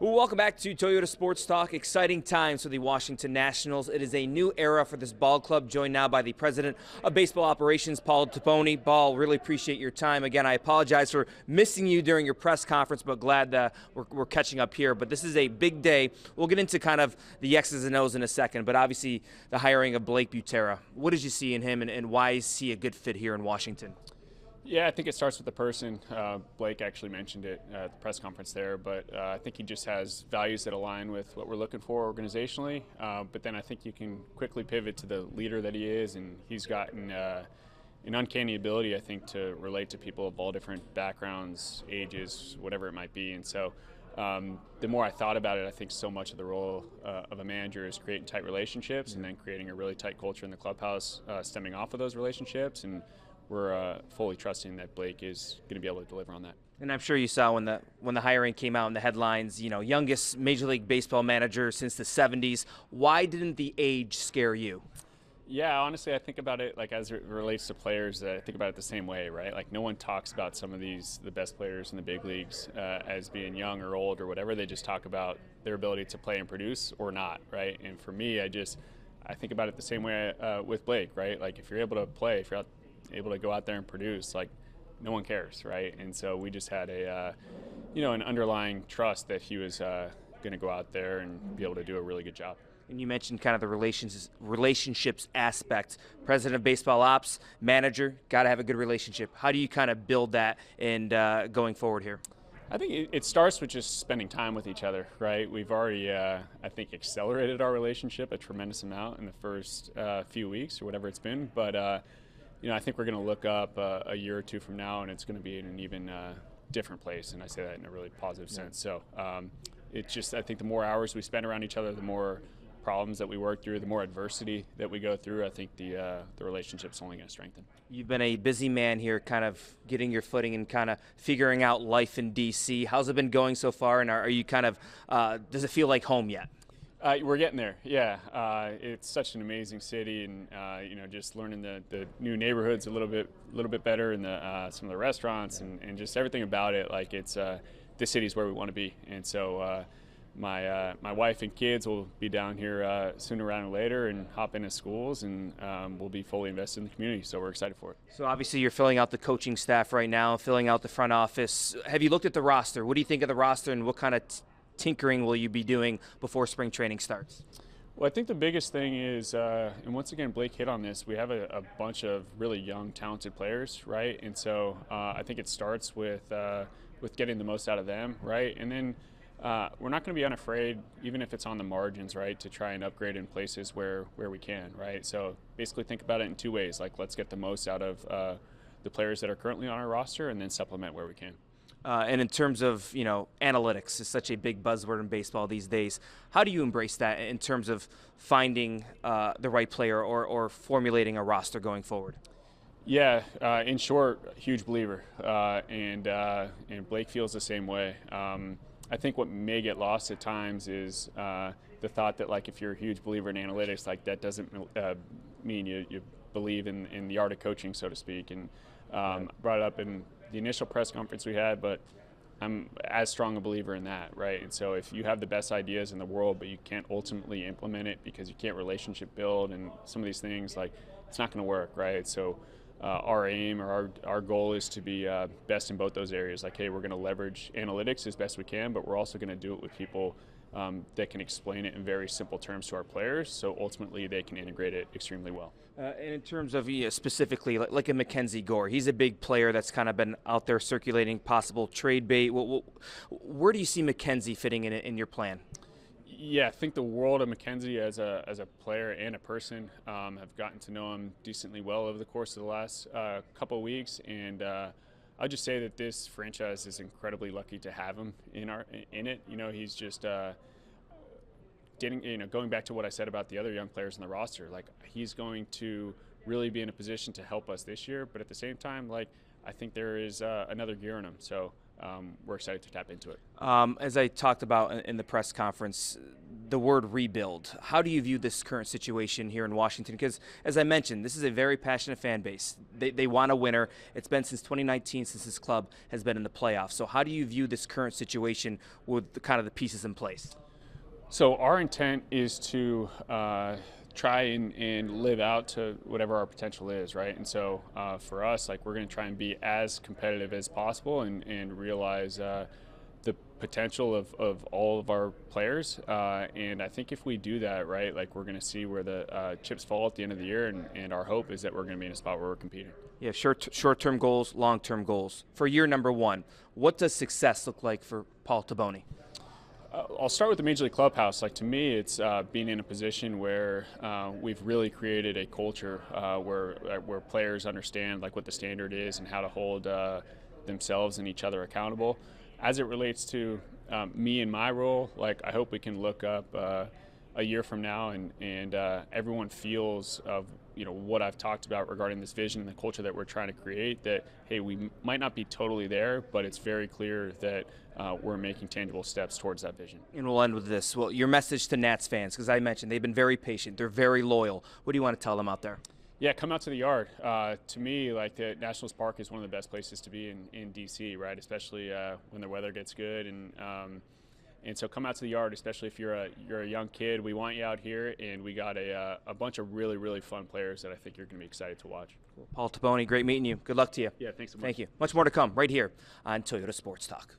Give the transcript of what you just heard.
Well, welcome back to Toyota Sports Talk. Exciting times for the Washington Nationals. It is a new era for this ball club, joined now by the president of baseball operations, Paul Toboni. Paul, really appreciate your time. Again, I apologize for missing you during your press conference, but glad that we're catching up here. But this is a big day. We'll get into kind of the X's and O's in a second, but obviously the hiring of Blake Butera. What did you see in him, and why is he a good fit here in Washington? Yeah, I think it starts with the person. Blake actually mentioned it at the press conference there, but I think he just has values that align with what we're looking for organizationally. But then I think you can quickly pivot to the leader that he is, and he's gotten an uncanny ability, I think, to relate to people of all different backgrounds, ages, whatever it might be. And so the more I thought about it, I think so much of the role of a manager is creating tight relationships and then creating a really tight culture in the clubhouse, stemming off of those relationships. And we're fully trusting that Blake is going to be able to deliver on that. And I'm sure you saw when the hiring came out in the headlines, youngest Major League Baseball manager since the 70s. Why didn't the age scare you? Yeah, honestly, I think about it like as it relates to players, I think about it the same way, right? Like no one talks about some of the best players in the big leagues as being young or old or whatever. They just talk about their ability to play and produce or not, right? And for me, I think about it the same way with Blake, right? Like if you're able to play, if you're able to go out there and produce, like no one cares, right? And so we just had an underlying trust that he was going to go out there and be able to do a really good job. And you mentioned kind of the relationships aspect. President of baseball ops, manager, got to have a good relationship. How do you kind of build that and going forward here? I think it starts with just spending time with each other, right? We've already, I think, accelerated our relationship a tremendous amount in the first few weeks or whatever it's been, but I think we're going to look up a year or two from now, and it's going to be in an even different place, and I say that in a really positive sense. So it's just, I think the more hours we spend around each other, the more problems that we work through, the more adversity that we go through, I think the relationship's only going to strengthen. You've been a busy man here, kind of getting your footing and kind of figuring out life in D.C. How's it been going so far, and are you kind of, does it feel like home yet? We're getting there, yeah. It's such an amazing city, and just learning the new neighborhoods a little bit better, and some of the restaurants, and just everything about it. Like it's the city's where we want to be, and so my wife and kids will be down here sooner rather than later, and hop into schools, and we'll be fully invested in the community. So we're excited for it. So obviously you're filling out the coaching staff right now, filling out the front office. Have you looked at the roster? What do you think of the roster, and what kind of tinkering will you be doing before spring training starts? Well, I think the biggest thing is, and once again, Blake hit on this, we have a bunch of really young, talented players, right? And so I think it starts with getting the most out of them, right? And then we're not going to be unafraid, even if it's on the margins, right, to try and upgrade in places where we can, right? So basically think about it in two ways. Like let's get the most out of the players that are currently on our roster, and then supplement where we can. And in terms of, analytics is such a big buzzword in baseball these days. How do you embrace that in terms of finding the right player or formulating a roster going forward? Yeah, in short, huge believer, and Blake feels the same way. I think what may get lost at times is the thought that, like, if you're a huge believer in analytics, like that doesn't mean you believe in the art of coaching, so to speak. And brought it up in the initial press conference we had, but I'm as strong a believer in that, right? And so if you have the best ideas in the world, but you can't ultimately implement it because you can't relationship build and some of these things, like it's not going to work, right? So our aim or our goal is to be best in both those areas. Like, hey, we're going to leverage analytics as best we can, but we're also going to do it with people that can explain it in very simple terms to our players, so ultimately they can integrate it extremely well. And in terms of specifically, like a Mackenzie Gore, he's a big player that's kind of been out there circulating possible trade bait. Where do you see Mackenzie fitting in your plan? Yeah, I think the world of Mackenzie as a player and a person. Have gotten to know him decently well over the course of the last couple of weeks, and I'll just say that this franchise is incredibly lucky to have him in it. He's just going back to what I said about the other young players in the roster. Like, he's going to really be in a position to help us this year, but at the same time, like, I think there is another gear in him. So we're excited to tap into it. As I talked about in the press conference, the word rebuild. How do you view this current situation here in Washington? Because, as I mentioned, this is a very passionate fan base. They want a winner. It's been since 2019 since this club has been in the playoffs. So how do you view this current situation with the kind of the pieces in place? So our intent is to try and live out to whatever our potential is, right? And so for us, like, we're going to try and be as competitive as possible and realize the potential of all of our players. And I think if we do that, right, like, we're going to see where the chips fall at the end of the year, and our hope is that we're going to be in a spot where we're competing. Yeah, short-term goals, long-term goals. For year number one, what does success look like for Paul Toboni? I'll start with the Major League Clubhouse. Like, to me, it's being in a position where we've really created a culture where players understand, like, what the standard is and how to hold themselves and each other accountable. As it relates to me and my role, like, I hope we can look up a year from now and everyone feels of, you know, what I've talked about regarding this vision and the culture that we're trying to create, that, hey, we might not be totally there, but it's very clear that we're making tangible steps towards that vision. And we'll end with this. Well, your message to Nats fans, because I mentioned they've been very patient. They're very loyal. What do you want to tell them out there? Yeah, come out to the yard. To me, like, the Nationals Park is one of the best places to be in DC, right? Especially when the weather gets good, and so come out to the yard, especially if you're a young kid. We want you out here, and we got a bunch of really, really fun players that I think you're going to be excited to watch. Paul Toboni, great meeting you. Good luck to you. Yeah, thanks so much. Thank you. Much more to come right here on Toyota Sports Talk.